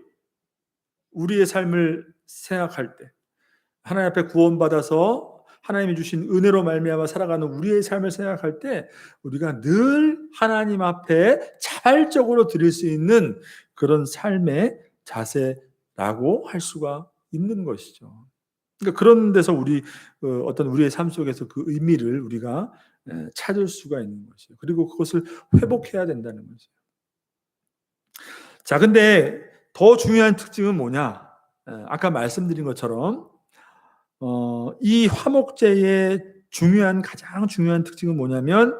우리의 삶을 생각할 때, 하나님 앞에 구원받아서 하나님이 주신 은혜로 말미암아 살아가는 우리의 삶을 생각할 때 우리가 늘 하나님 앞에 자발적으로 드릴 수 있는 그런 삶의 자세라고 할 수가 있는 것이죠. 그러니까 그런 데서 어떤 우리의 삶 속에서 그 의미를 우리가 찾을 수가 있는 것이에요. 그리고 그것을 회복해야 된다는 거죠. 자, 근데 더 중요한 특징은 뭐냐? 아까 말씀드린 것처럼 이 화목제의 가장 중요한 특징은 뭐냐면,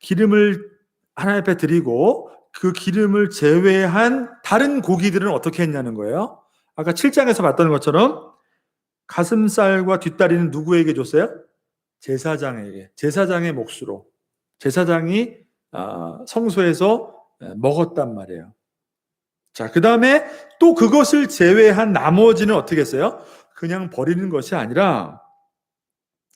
기름을 하나님 앞에 드리고 그 기름을 제외한 다른 고기들은 어떻게 했냐는 거예요. 아까 7장에서 봤던 것처럼 가슴살과 뒷다리는 누구에게 줬어요? 제사장에게. 제사장의 몫으로. 제사장이 성소에서 먹었단 말이에요. 자, 그 다음에 또 그것을 제외한 나머지는 어떻게 했어요? 그냥 버리는 것이 아니라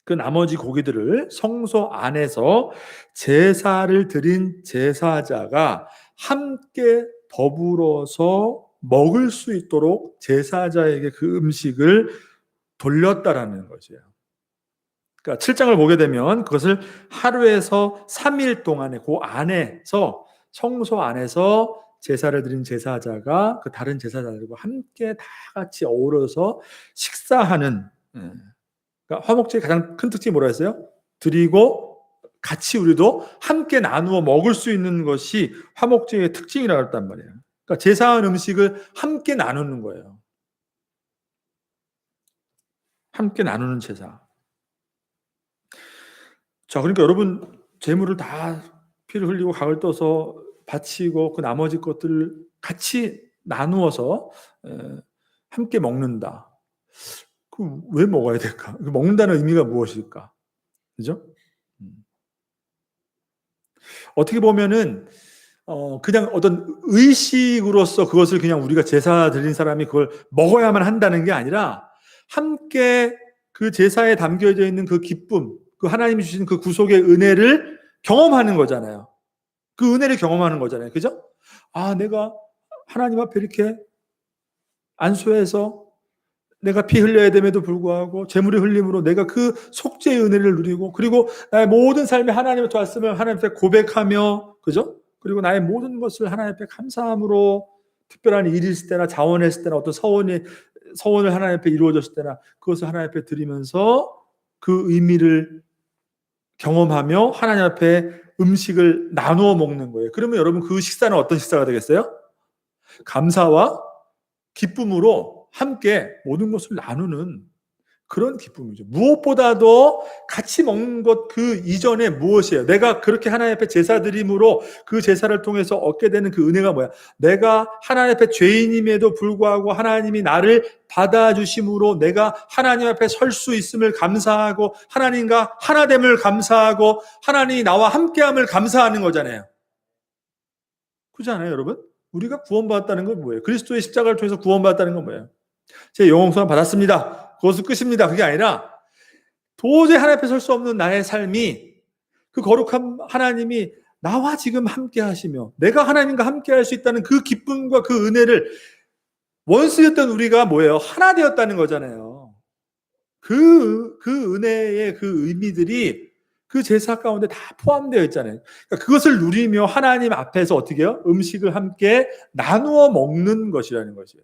그 나머지 고기들을 성소 안에서 제사를 드린 제사자가 함께 더불어서 먹을 수 있도록 제사자에게 그 음식을 돌렸다라는 거죠. 그러니까 7장을 보게 되면 그것을 하루에서 3일 동안에 그 안에서, 성소 안에서 제사를 드린 제사자가 그 다른 제사자들과 함께 다 같이 어우러서 식사하는, 그러니까 화목제의 가장 큰 특징이 뭐라 했어요? 드리고 같이 우리도 함께 나누어 먹을 수 있는 것이 화목제의 특징이라고 했단 말이에요. 그러니까 제사한 음식을 함께 나누는 거예요. 함께 나누는 제사. 자, 그러니까 여러분, 제물을 다 피를 흘리고 각을 떠서 바치고 그 나머지 것들을 같이 나누어서 함께 먹는다. 왜 먹어야 될까? 먹는다는 의미가 무엇일까? 그죠? 어떻게 보면은 그냥 어떤 의식으로서 그것을 그냥 우리가 제사 드린 사람이 그걸 먹어야만 한다는 게 아니라, 함께 그 제사에 담겨져 있는 그 기쁨, 그 하나님이 주신 그 구속의 은혜를 경험하는 거잖아요. 그 은혜를 경험하는 거잖아요. 그죠? 내가 하나님 앞에 이렇게 안수해서 내가 피 흘려야 됨에도 불구하고 제물의 흘림으로 내가 그 속죄의 은혜를 누리고, 그리고 나의 모든 삶이 하나님의 왔음을 하나님 앞에 고백하며, 그죠? 그리고 나의 모든 것을 하나님 앞에 감사함으로, 특별한 일이 있을 때나 자원했을 때나 어떤 서원을 하나님 앞에 이루어졌을 때나 그것을 하나님 앞에 드리면서 그 의미를 경험하며 하나님 앞에 음식을 나누어 먹는 거예요. 그러면 여러분, 그 식사는 어떤 식사가 되겠어요? 감사와 기쁨으로 함께 모든 것을 나누는 그런 기쁨이죠. 무엇보다도 같이 먹는 것 그 이전에 무엇이에요? 내가 그렇게 하나님 앞에 제사 드림으로 그 제사를 통해서 얻게 되는 그 은혜가 뭐야? 내가 하나님 앞에 죄인임에도 불구하고 하나님이 나를 받아주심으로 내가 하나님 앞에 설 수 있음을 감사하고 하나님과 하나됨을 감사하고 하나님이 나와 함께함을 감사하는 거잖아요. 그렇지 않아요, 여러분? 우리가 구원받았다는 건 뭐예요? 그리스도의 십자가를 통해서 구원받았다는 건 뭐예요? 제 영혼소원 받았습니다. 그것은 끝입니다. 그게 아니라 도저히 하나님 앞에 설 수 없는 나의 삶이 그 거룩한 하나님이 나와 지금 함께 하시며 내가 하나님과 함께 할 수 있다는 그 기쁨과 그 은혜를 원수였던 우리가 뭐예요? 하나 되었다는 거잖아요. 그 은혜의 그 의미들이 그 제사 가운데 다 포함되어 있잖아요. 그러니까 그것을 누리며 하나님 앞에서 어떻게 해요? 음식을 함께 나누어 먹는 것이라는 것이에요.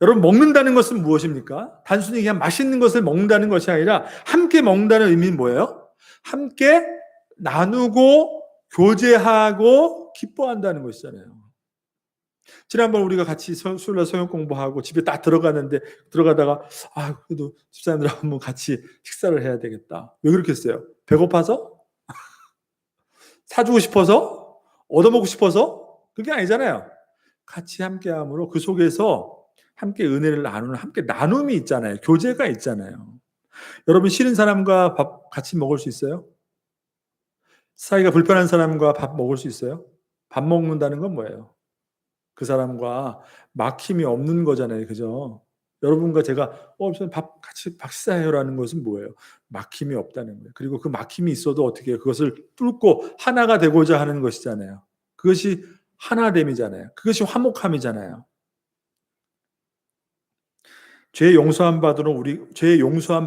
여러분, 먹는다는 것은 무엇입니까? 단순히 그냥 맛있는 것을 먹는다는 것이 아니라 함께 먹는다는 의미는 뭐예요? 함께 나누고 교제하고 기뻐한다는 것이잖아요. 지난번 우리가 같이 수요일날 성경 공부하고 집에 딱 들어가다가 그래도 집사님들하고 한번 같이 식사를 해야 되겠다. 왜 그렇게 했어요? 배고파서? 사주고 싶어서? 얻어먹고 싶어서? 그게 아니잖아요. 같이 함께함으로 그 속에서 함께 은혜를 나누는 함께 나눔이 있잖아요. 교제가 있잖아요. 여러분, 싫은 사람과 밥 같이 먹을 수 있어요? 사이가 불편한 사람과 밥 먹을 수 있어요? 밥 먹는다는 건 뭐예요? 그 사람과 막힘이 없는 거잖아요. 그죠? 여러분과 제가 같이 밥 식사해요라는 것은 뭐예요? 막힘이 없다는 거예요. 그리고 그 막힘이 있어도 어떻게 해요? 그것을 뚫고 하나가 되고자 하는 것이잖아요. 그것이 하나됨이잖아요. 그것이 화목함이잖아요. 죄 용서함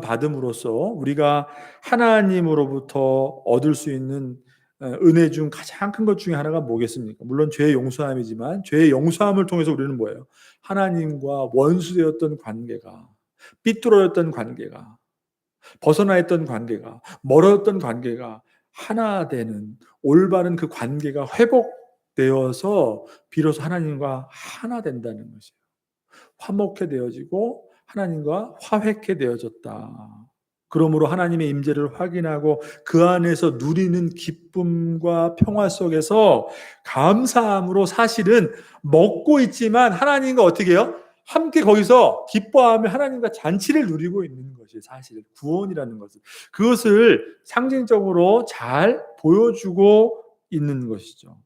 받음으로써 우리가 하나님으로부터 얻을 수 있는 은혜 중 가장 큰 것 중에 하나가 뭐겠습니까? 물론 죄 용서함이지만 죄 용서함을 통해서 우리는 뭐예요? 하나님과 원수되었던 관계가, 삐뚤어졌던 관계가, 벗어나 있던 관계가, 멀어졌던 관계가 하나 되는 올바른 그 관계가 회복되어서 비로소 하나님과 하나 된다는 것이에요. 화목해 되어지고 하나님과 화획해 되어졌다. 그러므로 하나님의 임재를 확인하고 그 안에서 누리는 기쁨과 평화 속에서 감사함으로 사실은 먹고 있지만 하나님과 어떻게 해요? 함께 거기서 기뻐하며 하나님과 잔치를 누리고 있는 것이 사실 구원이라는 것을, 그것을 상징적으로 잘 보여주고 있는 것이죠.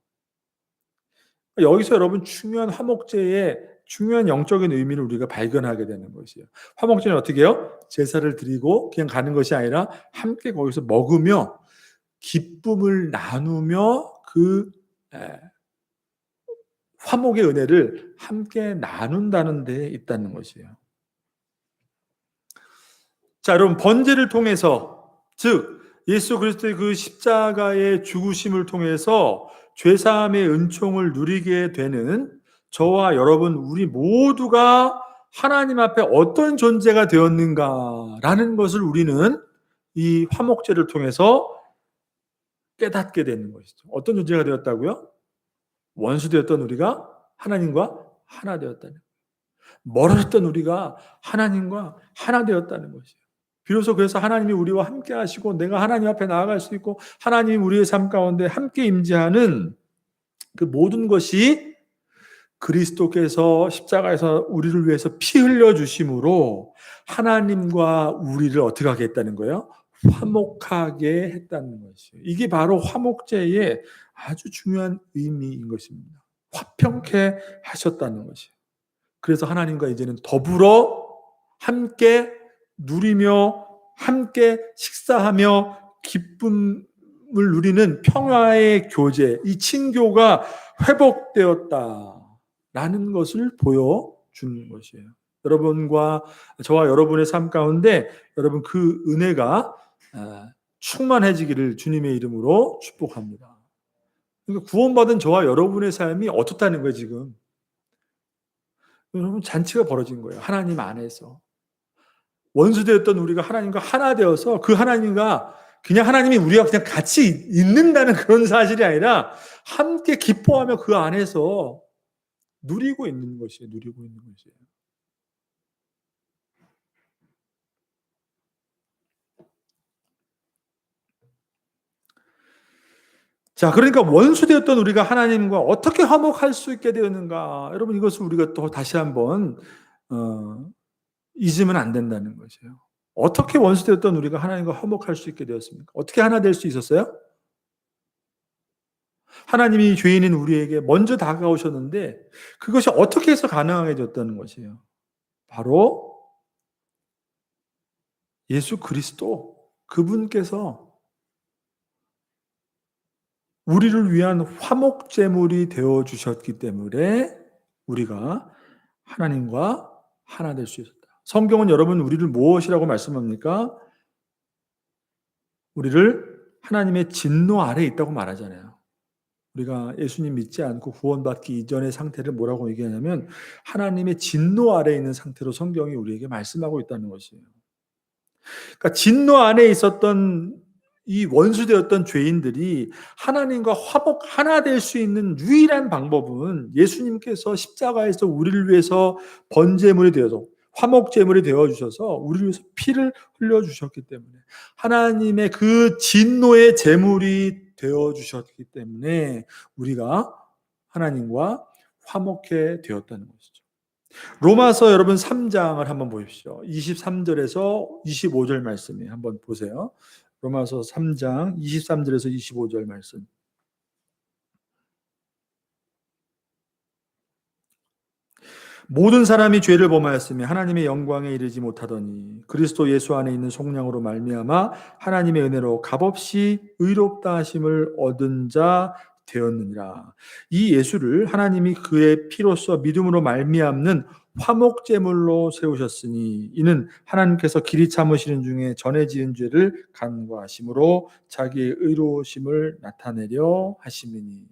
여기서 여러분 중요한 화목제의 중요한 영적인 의미를 우리가 발견하게 되는 것이에요. 화목제는 어떻게 해요? 제사를 드리고 그냥 가는 것이 아니라 함께 거기서 먹으며 기쁨을 나누며 그 화목의 은혜를 함께 나눈다는 데 있다는 것이에요. 자, 여러분, 번제를 통해서, 즉 예수 그리스도의 그 십자가의 죽으심을 통해서 죄사함의 은총을 누리게 되는 저와 여러분, 우리 모두가 하나님 앞에 어떤 존재가 되었는가라는 것을 우리는 이 화목제를 통해서 깨닫게 되는 것이죠. 어떤 존재가 되었다고요? 원수 되었던 우리가 하나님과 하나 되었다는 거예요. 멀어졌던 우리가 하나님과 하나 되었다는 것이에요. 비로소 그래서 하나님이 우리와 함께 하시고 내가 하나님 앞에 나아갈 수 있고 하나님이 우리의 삶 가운데 함께 임재하는 그 모든 것이 그리스도께서 십자가에서 우리를 위해서 피 흘려 주심으로 하나님과 우리를 어떻게 하게 했다는 거예요? 화목하게 했다는 것이에요. 이게 바로 화목제의 아주 중요한 의미인 것입니다. 화평케 하셨다는 것이에요. 그래서 하나님과 이제는 더불어 함께 누리며 함께 식사하며 기쁨을 누리는 평화의 교제, 이 친교가 회복되었다라는 것을 보여주는 것이에요. 여러분과 저와 여러분의 삶 가운데 여러분 그 은혜가 충만해지기를 주님의 이름으로 축복합니다. 그러니까 구원받은 저와 여러분의 삶이 어떻다는 거예요, 지금. 여러분, 잔치가 벌어진 거예요. 하나님 안에서. 원수되었던 우리가 하나님과 하나 되어서 그 하나님과 그냥 하나님이 우리가 그냥 같이 있는다는 그런 사실이 아니라 함께 기뻐하며 그 안에서 누리고 있는 것이에요. 누리고 있는 것이에요. 자, 그러니까 원수되었던 우리가 하나님과 어떻게 화목할 수 있게 되었는가? 여러분, 이것을 우리가 또 다시 한번 어 잊으면 안 된다는 것이에요. 어떻게 원수되었던 우리가 하나님과 화목할 수 있게 되었습니까? 어떻게 하나 될 수 있었어요? 하나님이 죄인인 우리에게 먼저 다가오셨는데 그것이 어떻게 해서 가능하게 되었다는 것이에요. 바로 예수 그리스도 그분께서 우리를 위한 화목 제물이 되어 주셨기 때문에 우리가 하나님과 하나 될 수 있었다. 성경은 여러분 우리를 무엇이라고 말씀합니까? 우리를 하나님의 진노 아래에 있다고 말하잖아요. 우리가 예수님 믿지 않고 구원받기 이전의 상태를 뭐라고 얘기하냐면 하나님의 진노 아래에 있는 상태로 성경이 우리에게 말씀하고 있다는 것이에요. 그러니까 진노 안에 있었던 이 원수되었던 죄인들이 하나님과 화목 하나 될 수 있는 유일한 방법은 예수님께서 십자가에서 우리를 위해서 번제물이 되어서 화목제물이 되어주셔서 우리를 위해서 피를 흘려주셨기 때문에 하나님의 그 진노의 제물이 되어주셨기 때문에 우리가 하나님과 화목해 되었다는 것이죠. 로마서 여러분 3장을 한번 보십시오. 23절에서 25절 말씀이 한번 보세요. 로마서 3장 23절에서 25절 말씀. 모든 사람이 죄를 범하였으며 하나님의 영광에 이르지 못하더니 그리스도 예수 안에 있는 속량으로 말미암아 하나님의 은혜로 값없이 의롭다 하심을 얻은 자 되었느니라. 이 예수를 하나님이 그의 피로써 믿음으로 말미암는 화목제물로 세우셨으니 이는 하나님께서 길이 참으시는 중에 전에 지은 죄를 간과하심으로 자기의 의로우심을 나타내려 하심이니.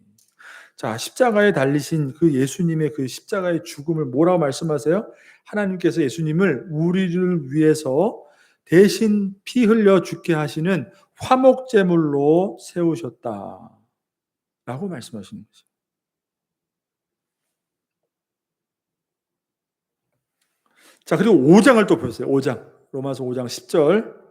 자, 십자가에 달리신 그 예수님의 그 십자가의 죽음을 뭐라고 말씀하세요? 하나님께서 예수님을 우리를 위해서 대신 피 흘려 죽게 하시는 화목제물로 세우셨다. 라고 말씀하시는 거죠. 자, 그리고 5장을 또 보세요. 5장. 로마서 5장 10절.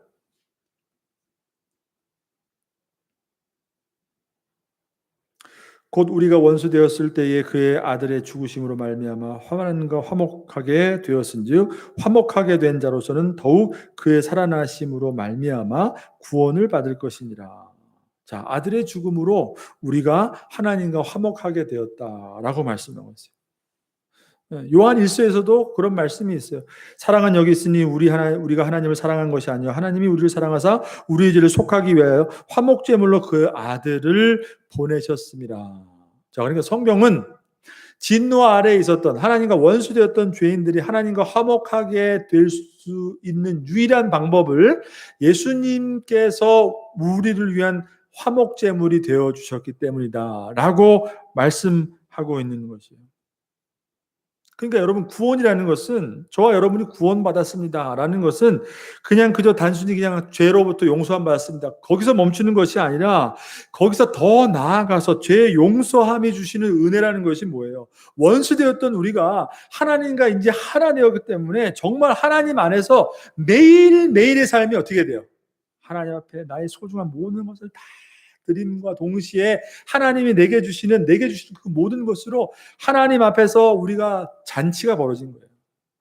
곧 우리가 원수 되었을 때에 그의 아들의 죽으심으로 말미암아 하나님과 화목하게 되었은즉 화목하게 된 자로서는 더욱 그의 살아나심으로 말미암아 구원을 받을 것이니라. 자, 아들의 죽음으로 우리가 하나님과 화목하게 되었다라고 말씀하고 있어요. 요한 1서에서도 그런 말씀이 있어요. 사랑은 여기 있으니 우리가 하나님을 사랑한 것이 아니요 하나님이 우리를 사랑하사 우리의 죄를 속하기 위하여 화목제물로 그 아들을 보내셨습니다. 자, 그러니까 성경은 진노 아래에 있었던 하나님과 원수되었던 죄인들이 하나님과 화목하게 될 수 있는 유일한 방법을 예수님께서 우리를 위한 화목제물이 되어 주셨기 때문이다라고 말씀하고 있는 것이에요. 그러니까 여러분 구원이라는 것은 저와 여러분이 구원받았습니다라는 것은 그냥 그저 단순히 그냥 죄로부터 용서함 받았습니다. 거기서 멈추는 것이 아니라 거기서 더 나아가서 죄 용서함이 주시는 은혜라는 것이 뭐예요? 원수되었던 우리가 하나님과 이제 하나 되었기 때문에 정말 하나님 안에서 매일매일의 삶이 어떻게 돼요? 하나님 앞에 나의 소중한 모든 것을 다 드림과 동시에 하나님이 내게 주시는 그 모든 것으로 하나님 앞에서 우리가 잔치가 벌어진 거예요.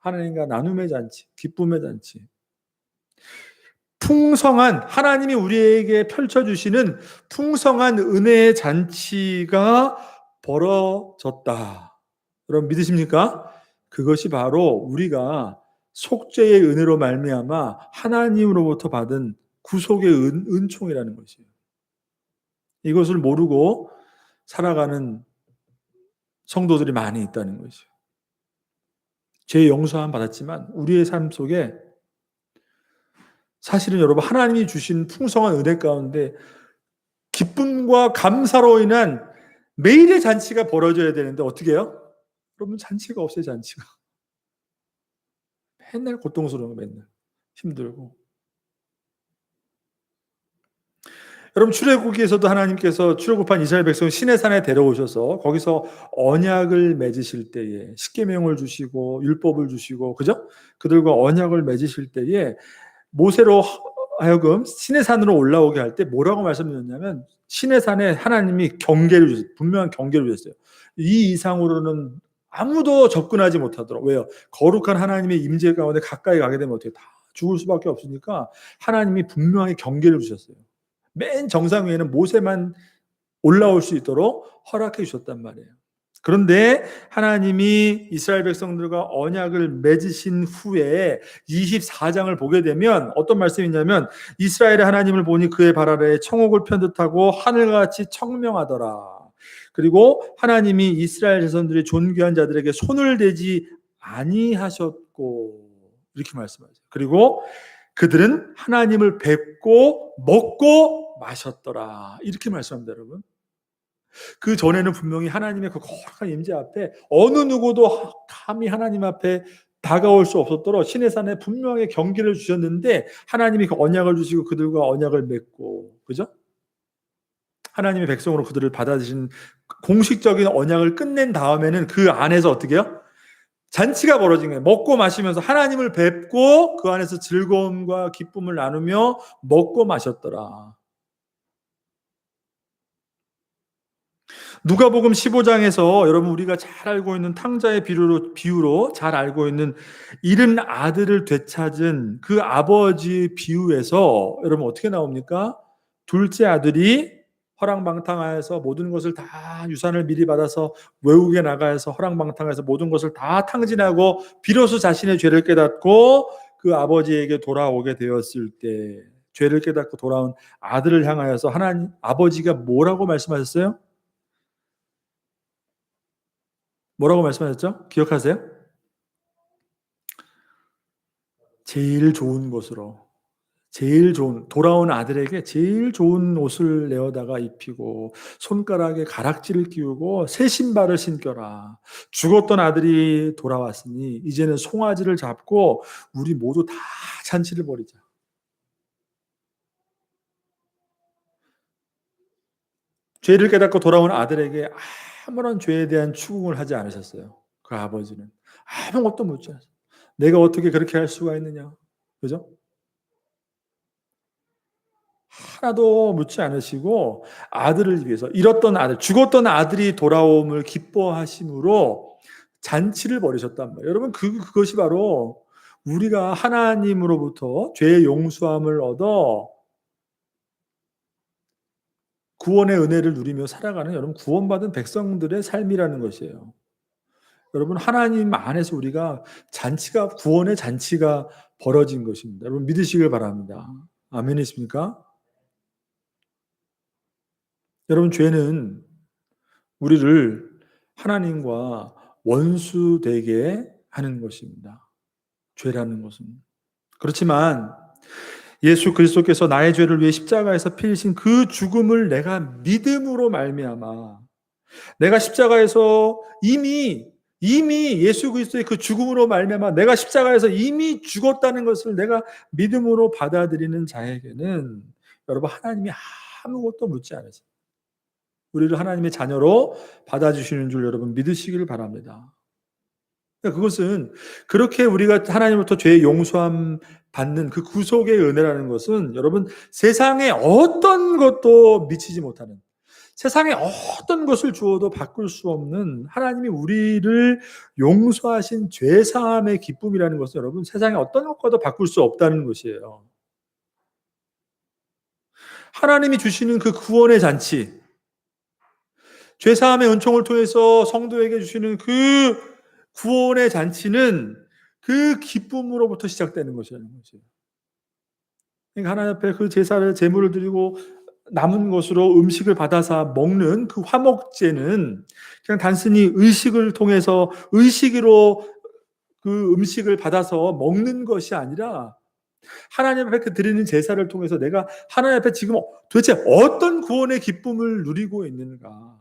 하나님과 나눔의 잔치, 기쁨의 잔치. 풍성한 하나님이 우리에게 펼쳐주시는 풍성한 은혜의 잔치가 벌어졌다. 여러분 믿으십니까? 그것이 바로 우리가 속죄의 은혜로 말미암아 하나님으로부터 받은 구속의 은총이라는 것이에요. 이것을 모르고 살아가는 성도들이 많이 있다는 것이죠. 죄 용서함 받았지만 우리의 삶 속에 사실은 여러분 하나님이 주신 풍성한 은혜 가운데 기쁨과 감사로 인한 매일의 잔치가 벌어져야 되는데 어떻게 해요? 여러분 잔치가 없어요. 잔치가. 맨날 고통스러운 거 맨날 힘들고. 여러분 출애굽기에서도 하나님께서 출애굽한 이스라엘 백성을 시내산에 데려오셔서 거기서 언약을 맺으실 때에 십계명을 주시고 율법을 주시고 그죠? 그들과 언약을 맺으실 때에 모세로 하여금 신의 산으로 올라오게 할 때 뭐라고 말씀드렸냐면 신의 산에 하나님이 경계를 주셨어요. 분명한 경계를 주셨어요. 이 이상으로는 아무도 접근하지 못하도록. 왜요? 거룩한 하나님의 임재 가운데 가까이 가게 되면 어떻게 다 죽을 수밖에 없으니까 하나님이 분명하게 경계를 주셨어요. 맨 정상 위에는 모세만 올라올 수 있도록 허락해 주셨단 말이에요. 그런데 하나님이 이스라엘 백성들과 언약을 맺으신 후에 24장을 보게 되면 어떤 말씀이냐면 이스라엘의 하나님을 보니 그의 발 아래에 청옥을 편듯하고 하늘같이 청명하더라. 그리고 하나님이 이스라엘 자손들의 존귀한 자들에게 손을 대지 아니하셨고 이렇게 말씀하죠. 그리고 그들은 하나님을 뵙고 먹고 마셨더라. 이렇게 말씀합니다, 여러분. 그 전에는 분명히 하나님의 그 거룩한 임재 앞에 어느 누구도 감히 하나님 앞에 다가올 수 없었도록 신의 산에 분명하게 경계를 주셨는데 하나님이 그 언약을 주시고 그들과 언약을 맺고, 그죠? 하나님의 백성으로 그들을 받아들이신 공식적인 언약을 끝낸 다음에는 그 안에서 어떻게 해요? 잔치가 벌어진 거예요. 먹고 마시면서 하나님을 뵙고 그 안에서 즐거움과 기쁨을 나누며 먹고 마셨더라. 누가복음 15장에서 여러분 우리가 잘 알고 있는 탕자의 비유로 잘 알고 있는 잃은 아들을 되찾은 그 아버지 비유에서 여러분 어떻게 나옵니까? 둘째 아들이 허랑방탕하여서 모든 것을 다 유산을 미리 받아서 외국에 나가서 허랑방탕해서 모든 것을 다 탕진하고 비로소 자신의 죄를 깨닫고 그 아버지에게 돌아오게 되었을 때 죄를 깨닫고 돌아온 아들을 향하여서 하나님 아버지가 뭐라고 말씀하셨어요? 뭐라고 말씀하셨죠? 기억하세요? 제일 좋은 곳으로, 제일 좋은, 돌아온 아들에게 제일 좋은 옷을 내어다가 입히고 손가락에 가락지를 끼우고 새 신발을 신겨라. 죽었던 아들이 돌아왔으니 이제는 송아지를 잡고 우리 모두 다 잔치를 벌이자. 죄를 깨닫고 돌아온 아들에게 아무런 죄에 대한 추궁을 하지 않으셨어요. 그 아버지는 아무것도 묻지 않았어요. 내가 어떻게 그렇게 할 수가 있느냐, 그죠? 하나도 묻지 않으시고 아들을 위해서 잃었던 아들, 죽었던 아들이 돌아옴을 기뻐하심으로 잔치를 벌이셨단 말이에요. 여러분 그것이 바로 우리가 하나님으로부터 죄의 용서함을 얻어 구원의 은혜를 누리며 살아가는 여러분 구원받은 백성들의 삶이라는 것이에요. 여러분 하나님 안에서 우리가 잔치가 구원의 잔치가 벌어진 것입니다. 여러분 믿으시길 바랍니다. 아멘이십니까? 여러분 죄는 우리를 하나님과 원수되게 하는 것입니다. 죄라는 것은. 그렇지만 예수 그리스도께서 나의 죄를 위해 십자가에서 피리신 그 죽음을 내가 믿음으로 말미암아 내가 십자가에서 이미 예수 그리스도의 그 죽음으로 말미암아 내가 십자가에서 이미 죽었다는 것을 내가 믿음으로 받아들이는 자에게는 여러분 하나님이 아무것도 묻지 않으세요. 우리를 하나님의 자녀로 받아주시는 줄 여러분 믿으시길 바랍니다. 그것은 그렇게 우리가 하나님으로부터 죄의 용서함 받는 그 구속의 은혜라는 것은 여러분 세상에 어떤 것도 미치지 못하는 세상에 어떤 것을 주어도 바꿀 수 없는 하나님이 우리를 용서하신 죄사함의 기쁨이라는 것은 여러분 세상에 어떤 것과도 바꿀 수 없다는 것이에요. 하나님이 주시는 그 구원의 잔치 죄사함의 은총을 통해서 성도에게 주시는 그 구원의 잔치는 그 기쁨으로부터 시작되는 것이라는 거죠. 그러니까 하나님 앞에 그 제사를 제물을 드리고 남은 것으로 음식을 받아서 먹는 그 화목제는 그냥 단순히 의식을 통해서 의식으로 그 음식을 받아서 먹는 것이 아니라 하나님 앞에 그 드리는 제사를 통해서 내가 하나님 앞에 지금 도대체 어떤 구원의 기쁨을 누리고 있는가.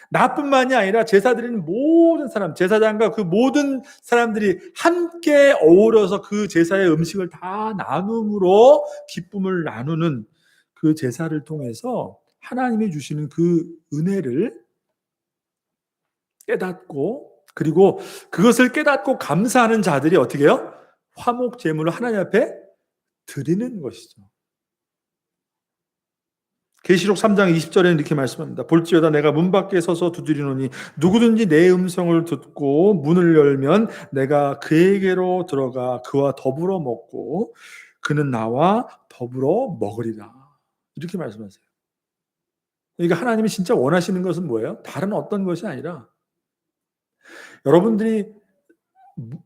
나뿐만이 아니라 제사 드리는 모든 사람, 제사장과 그 모든 사람들이 함께 어우러서 그 제사의 음식을 다 나눔으로 기쁨을 나누는 그 제사를 통해서 하나님이 주시는 그 은혜를 깨닫고 그리고 그것을 깨닫고 감사하는 자들이 어떻게 해요? 화목 제물을 하나님 앞에 드리는 것이죠. 계시록 3장 20절에는 이렇게 말씀합니다. 볼지어다 내가 문 밖에 서서 두드리노니 누구든지 내 음성을 듣고 문을 열면 내가 그에게로 들어가 그와 더불어 먹고 그는 나와 더불어 먹으리라. 이렇게 말씀하세요. 그러니까 하나님이 진짜 원하시는 것은 뭐예요? 다른 어떤 것이 아니라 여러분들이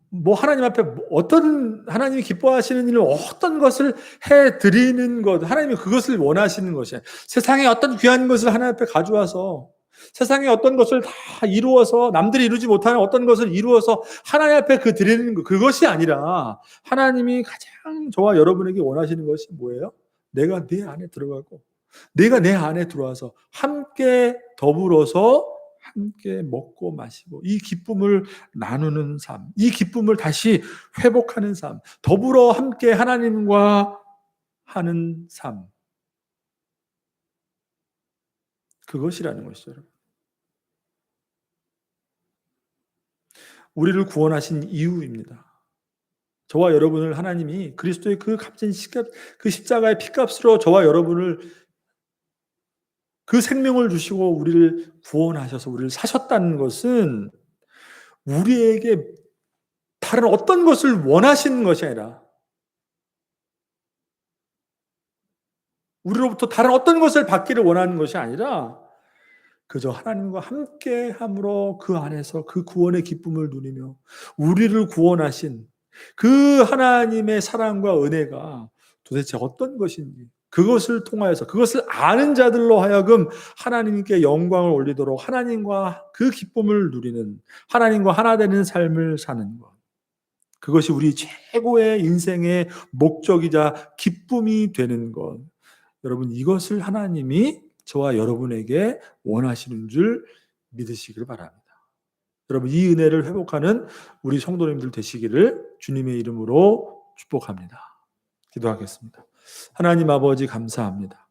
뭐 하나님 앞에 어떤 하나님이 기뻐하시는 일을 어떤 것을 해 드리는 것, 하나님이 그것을 원하시는 것이에요. 세상에 어떤 귀한 것을 하나님 앞에 가져와서 세상에 어떤 것을 다 이루어서 남들이 이루지 못하는 어떤 것을 이루어서 하나님 앞에 그 드리는 것, 그것이 아니라 하나님이 가장 저와 여러분에게 원하시는 것이 뭐예요? 내가 내 안에 들어가고 내가 내 안에 들어와서 함께 더불어서 함께 먹고 마시고 이 기쁨을 나누는 삶, 이 기쁨을 다시 회복하는 삶, 더불어 함께 하나님과 하는 삶, 그것이라는 것이죠. 우리를 구원하신 이유입니다. 저와 여러분을 하나님이 그리스도의 그 값진 그 십자가의 피값으로 저와 여러분을 그 생명을 주시고 우리를 구원하셔서 우리를 사셨다는 것은 우리에게 다른 어떤 것을 원하시는 것이 아니라 우리로부터 다른 어떤 것을 받기를 원하는 것이 아니라 그저 하나님과 함께 함으로 그 안에서 그 구원의 기쁨을 누리며 우리를 구원하신 그 하나님의 사랑과 은혜가 도대체 어떤 것인지 그것을 통하여서 그것을 아는 자들로 하여금 하나님께 영광을 올리도록 하나님과 그 기쁨을 누리는 하나님과 하나 되는 삶을 사는 것. 그것이 우리 최고의 인생의 목적이자 기쁨이 되는 것. 여러분 이것을 하나님이 저와 여러분에게 원하시는 줄 믿으시길 바랍니다. 여러분 이 은혜를 회복하는 우리 성도님들 되시기를 주님의 이름으로 축복합니다. 기도하겠습니다. 하나님 아버지 감사합니다.